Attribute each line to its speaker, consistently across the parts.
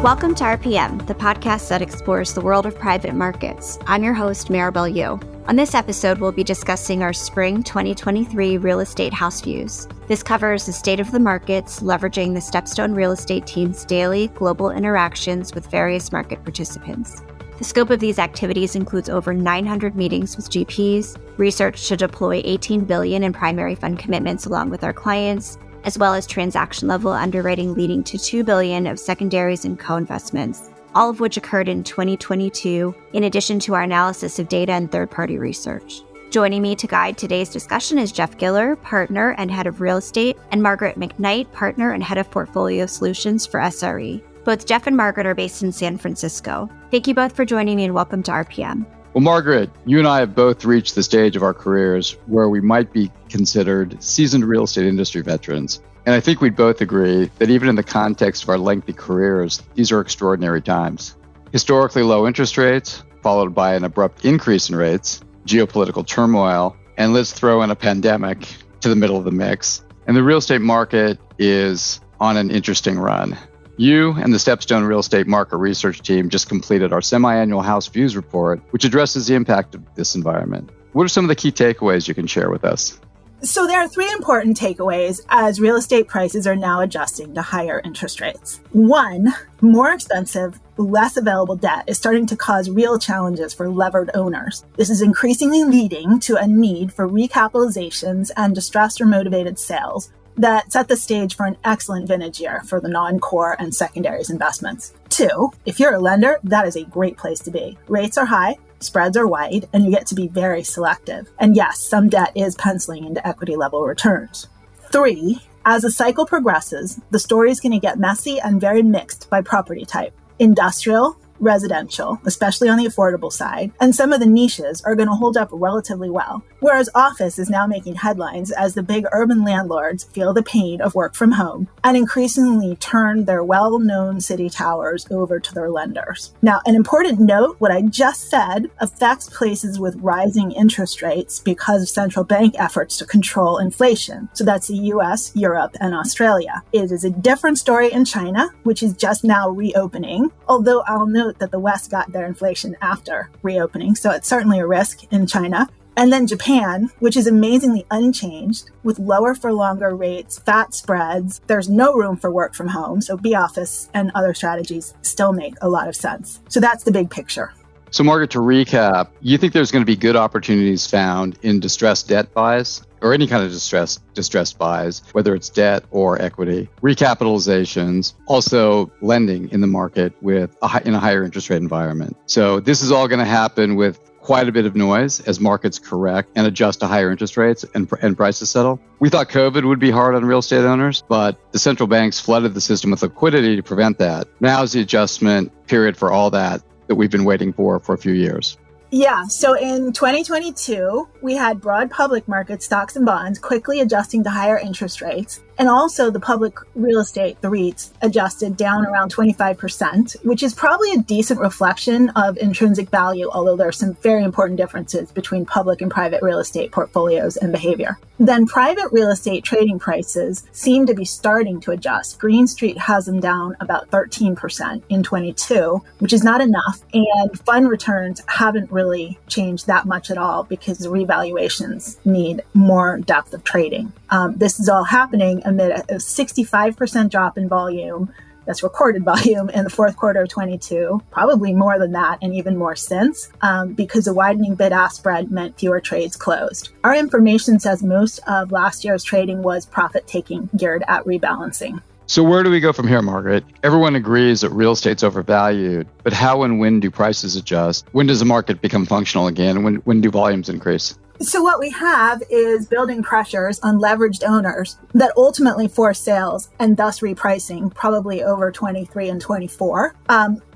Speaker 1: Welcome to RPM, the podcast that explores the world of private markets. I'm your host, Maribel Yoo. On this episode, we'll be discussing our spring 2023 real estate house views. This covers the state of the markets, leveraging the StepStone real estate team's daily global interactions with various market participants. The scope of these activities includes over 900 meetings with GPs, research to deploy $18 billion in primary fund commitments along with our clients, as well as transaction-level underwriting leading to $2 billion of secondaries and co-investments, all of which occurred in 2022, in addition to our analysis of data and third-party research. Joining me to guide today's discussion is Jeff Giller, Partner and Head of Real Estate, and Margaret McKnight, Partner and Head of Portfolio Solutions for SRE. Both Jeff and Margaret are based in San Francisco. Thank you both for joining me and welcome to RPM.
Speaker 2: Well, Margaret, you and I have both reached the stage of our careers where we might be considered seasoned real estate industry veterans. And I think we'd both agree that even in the context of our lengthy careers, these are extraordinary times. Historically low interest rates, followed by an abrupt increase in rates, geopolitical turmoil, and let's throw in a pandemic to the middle of the mix. And the real estate market is on an interesting run. You and the StepStone Real Estate Market Research Team just completed our semi-annual House Views report, which addresses the impact of this environment. What are some of the key takeaways you can share with us?
Speaker 3: So there are three important takeaways as real estate prices are now adjusting to higher interest rates. One, more expensive, less available debt is starting to cause real challenges for levered owners. This is increasingly leading to a need for recapitalizations and distressed or motivated sales that set the stage for an excellent vintage year for the non-core and secondaries investments. Two, if you're a lender, that is a great place to be. Rates are high, spreads are wide, and you get to be very selective. And yes, some debt is penciling into equity level returns. Three, as the cycle progresses, the story is going to get messy and very mixed by property type. Industrial, residential, especially on the affordable side, and some of the niches are going to hold up relatively well. Whereas office is now making headlines as the big urban landlords feel the pain of work from home and increasingly turn their well-known city towers over to their lenders. Now, an important note, what I just said affects places with rising interest rates because of central bank efforts to control inflation. So that's the US, Europe, and Australia. It is a different story in China, which is just now reopening, although I'll note that the West got their inflation after reopening, so it's certainly a risk in China. And then Japan, which is amazingly unchanged, with lower for longer rates, fat spreads. There's no room for work from home, so B-office and other strategies still make a lot of sense. So that's the big picture.
Speaker 2: So Margaret, to recap, you think there's going to be good opportunities found in distressed debt buys or any kind of distressed buys, whether it's debt or equity, recapitalizations, also lending in the market in a higher interest rate environment. So this is all going to happen with quite a bit of noise as markets correct and adjust to higher interest rates and prices settle. We thought COVID would be hard on real estate owners, but the central banks flooded the system with liquidity to prevent that. Now is the adjustment period for all that we've been waiting for a few years.
Speaker 3: Yeah, so in 2022, we had broad public market stocks and bonds quickly adjusting to higher interest rates. And also the public real estate, the REITs, adjusted down around 25%, which is probably a decent reflection of intrinsic value, although there are some very important differences between public and private real estate portfolios and behavior. Then private real estate trading prices seem to be starting to adjust. Green Street has them down about 13% in 22, which is not enough. And fund returns haven't really changed that much at all because the revaluations need more depth of trading. This is all happening amid a 65% drop in volume, that's recorded volume, in the fourth quarter of 22, probably more than that and even more since, because a widening bid-ask spread meant fewer trades closed. Our information says most of last year's trading was profit-taking, geared at rebalancing.
Speaker 2: So where do we go from here, Margaret? Everyone agrees that real estate's overvalued, but how and when do prices adjust? When does the market become functional again? When do volumes increase?
Speaker 3: So what we have is building pressures on leveraged owners that ultimately force sales and thus repricing, probably over 23 and 24.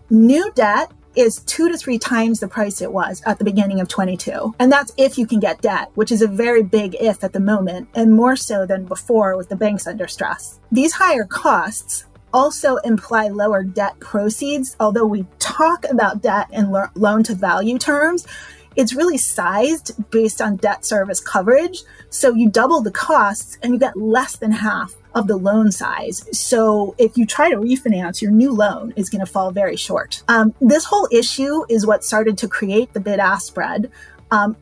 Speaker 3: New debt is 2 to 3 times the price it was at the beginning of 22. And that's if you can get debt, which is a very big if at the moment, and more so than before with the banks under stress. These higher costs also imply lower debt proceeds. Although we talk about debt in loan to value terms, it's really sized based on debt service coverage. So you double the costs and you get less than half of the loan size. So if you try to refinance, your new loan is going to fall very short. This whole issue is what started to create the bid-ask spread.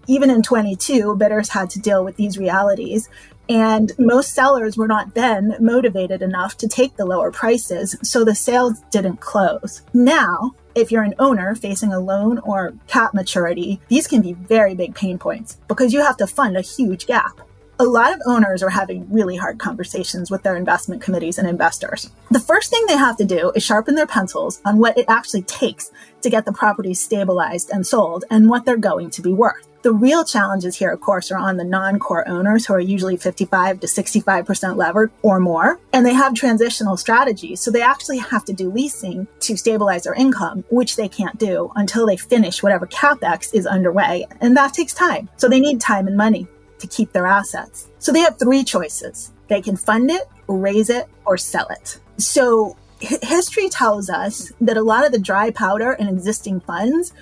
Speaker 3: Even in 22, bidders had to deal with these realities. And most sellers were not then motivated enough to take the lower prices, so the sales didn't close. Now, if you're an owner facing a loan or cap maturity, these can be very big pain points because you have to fund a huge gap. A lot of owners are having really hard conversations with their investment committees and investors. The first thing they have to do is sharpen their pencils on what it actually takes to get the property stabilized and sold and what they're going to be worth. The real challenges here, of course, are on the non-core owners who are usually 55 to 65% levered or more, and they have transitional strategies. So they actually have to do leasing to stabilize their income, which they can't do until they finish whatever CapEx is underway. And that takes time. So they need time and money to keep their assets. So they have three choices. They can fund it, raise it, or sell it. So history tells us that a lot of the dry powder and existing funds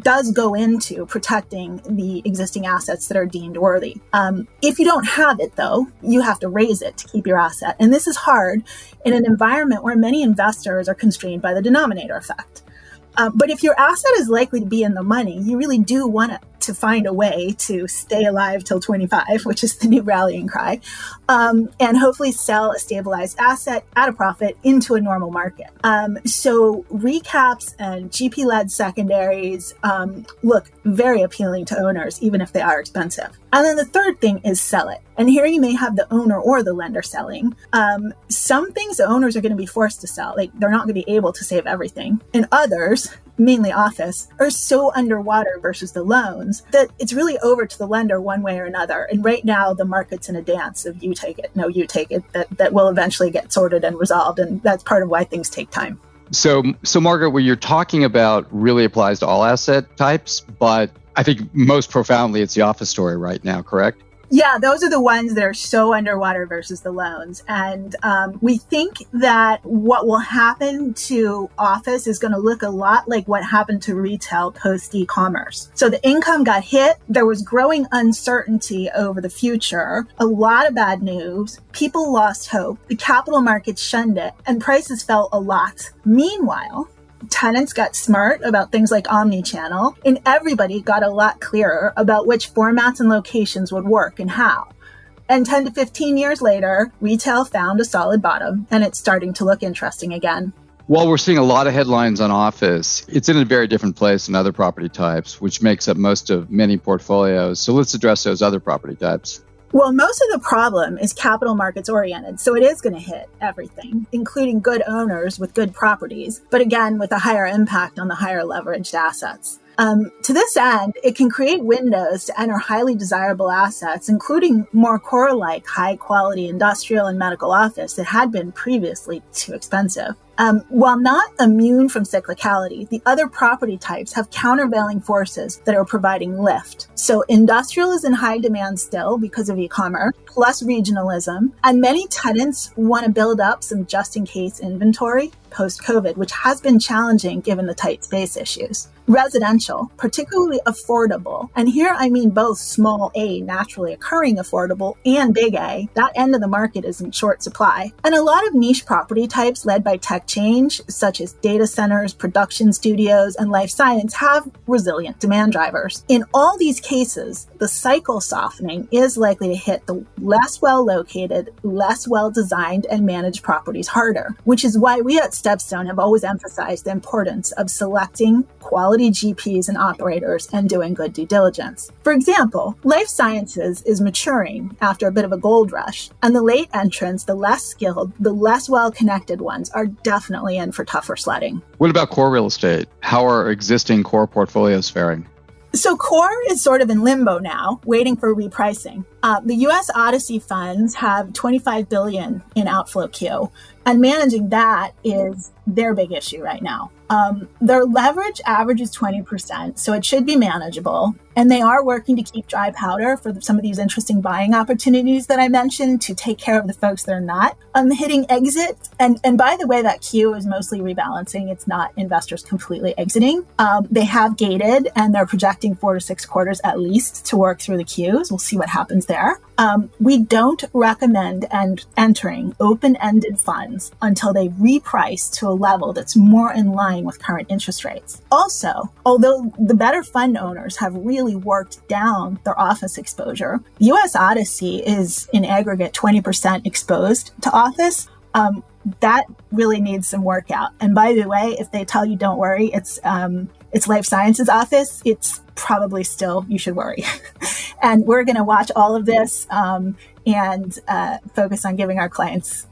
Speaker 3: does go into protecting the existing assets that are deemed worthy. If you don't have it, though, you have to raise it to keep your asset. And this is hard in an environment where many investors are constrained by the denominator effect. But if your asset is likely to be in the money, you really do want to find a way to stay alive till 25, which is the new rallying cry, and hopefully sell a stabilized asset at a profit into a normal market. So recaps and GP-led secondaries look very appealing to owners, even if they are expensive. And then the third thing is sell it. And here you may have the owner or the lender selling. Some things the owners are going to be forced to sell, like they're not going to be able to save everything. And others, mainly office, are so underwater versus the loans that it's really over to the lender one way or another. And right now, the market's in a dance of you take it, no, you take it, that will eventually get sorted and resolved. And that's part of why things take time.
Speaker 2: So Margaret, what you're talking about really applies to all asset types, but I think most profoundly, it's the office story right now, correct?
Speaker 3: Yeah, those are the ones that are so underwater versus the loans. And we think that what will happen to office is going to look a lot like what happened to retail post e-commerce. So the income got hit. There was growing uncertainty over the future, a lot of bad news. People lost hope. The capital markets shunned it and prices fell a lot. Meanwhile, tenants got smart about things like omni-channel, and everybody got a lot clearer about which formats and locations would work and how. And 10 to 15 years later, retail found a solid bottom, and it's starting to look interesting again.
Speaker 2: While we're seeing a lot of headlines on office, it's in a very different place than other property types, which makes up most of many portfolios. So let's address those other property types.
Speaker 3: Well, most of the problem is capital markets oriented, so it is going to hit everything, including good owners with good properties, but again, with a higher impact on the higher leveraged assets. To this end, it can create windows to enter highly desirable assets, including more core-like high-quality industrial and medical office that had been previously too expensive. While not immune from cyclicality, the other property types have countervailing forces that are providing lift. So industrial is in high demand still because of e-commerce, plus regionalism, and many tenants want to build up some just-in-case inventory post-COVID, which has been challenging given the tight space issues. Residential, particularly affordable, and here I mean both small A, naturally occurring affordable, and big A, that end of the market is in short supply. And a lot of niche property types led by tech change, such as data centers, production studios, and life science, have resilient demand drivers. In all these cases, the cycle softening is likely to hit the less well-located, less well-designed and managed properties harder, which is why we at Stepstone have always emphasized the importance of selecting quality GPs and operators and doing good due diligence. For example, life sciences is maturing after a bit of a gold rush, and the late entrants, the less skilled, the less well-connected ones are definitely in for tougher sledding.
Speaker 2: What about core real estate? How are existing core portfolios faring?
Speaker 3: So core is sort of in limbo now, waiting for repricing. The U.S. Odyssey funds have $25 billion in outflow queue, and managing that is their big issue right now. Their leverage averages 20%, so it should be manageable. And they are working to keep dry powder for some of these interesting buying opportunities that I mentioned to take care of the folks that are not hitting exit. And by the way, that queue is mostly rebalancing. It's not investors completely exiting. They have gated, and they're projecting 4 to 6 quarters at least to work through the queues. We'll see what happens there. there. We don't recommend entering open-ended funds until they reprice to a level that's more in line with current interest rates. Also, although the better fund owners have really worked down their office exposure, the U.S. Odyssey is in aggregate 20% exposed to office. That really needs some work out. And by the way, if they tell you don't worry, it's life sciences office, it's probably still, you should worry. And we're going to watch all of this and focus on giving our clients,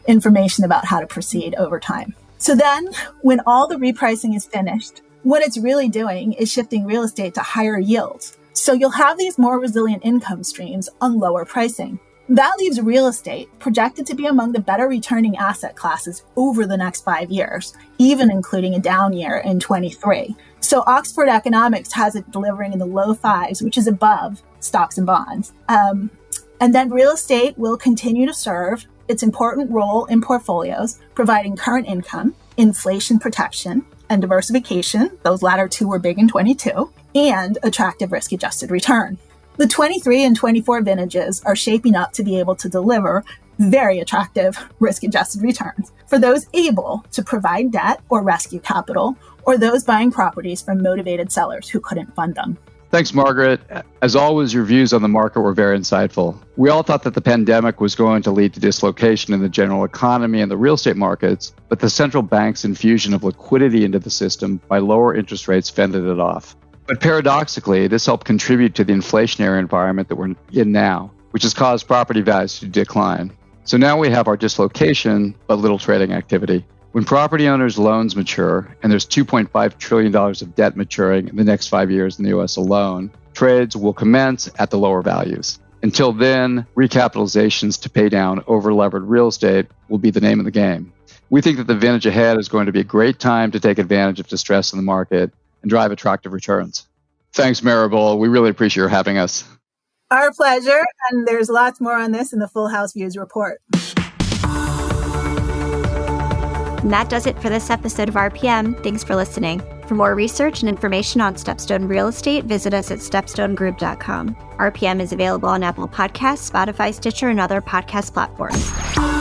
Speaker 3: information about how to proceed over time. So then when all the repricing is finished, what it's really doing is shifting real estate to higher yields. So you'll have these more resilient income streams on lower pricing. That leaves real estate projected to be among the better returning asset classes over the next 5 years, even including a down year in 23. So Oxford Economics has it delivering in the low fives, which is above stocks and bonds. And then real estate will continue to serve its important role in portfolios, providing current income, inflation protection, and diversification. Those latter two were big in 22, and attractive risk-adjusted return. The 23 and 24 vintages are shaping up to be able to deliver very attractive risk-adjusted returns for those able to provide debt or rescue capital, or those buying properties from motivated sellers who couldn't fund them.
Speaker 2: Thanks, Margaret. As always, your views on the market were very insightful. We all thought that the pandemic was going to lead to dislocation in the general economy and the real estate markets, but the central bank's infusion of liquidity into the system by lower interest rates fended it off. But paradoxically, this helped contribute to the inflationary environment that we're in now, which has caused property values to decline. So now we have our dislocation, but little trading activity. When property owners' loans mature, and there's $2.5 trillion of debt maturing in the next 5 years in the U.S. alone, trades will commence at the lower values. Until then, recapitalizations to pay down over-levered real estate will be the name of the game. We think that the vintage ahead is going to be a great time to take advantage of distress in the market and drive attractive returns. Thanks, Maribel. We really appreciate your having us.
Speaker 3: Our pleasure. And there's lots more on this in the Full House Views report.
Speaker 1: And that does it for this episode of RPM. Thanks for listening. For more research and information on Stepstone Real Estate, visit us at stepstonegroup.com. RPM is available on Apple Podcasts, Spotify, Stitcher, and other podcast platforms.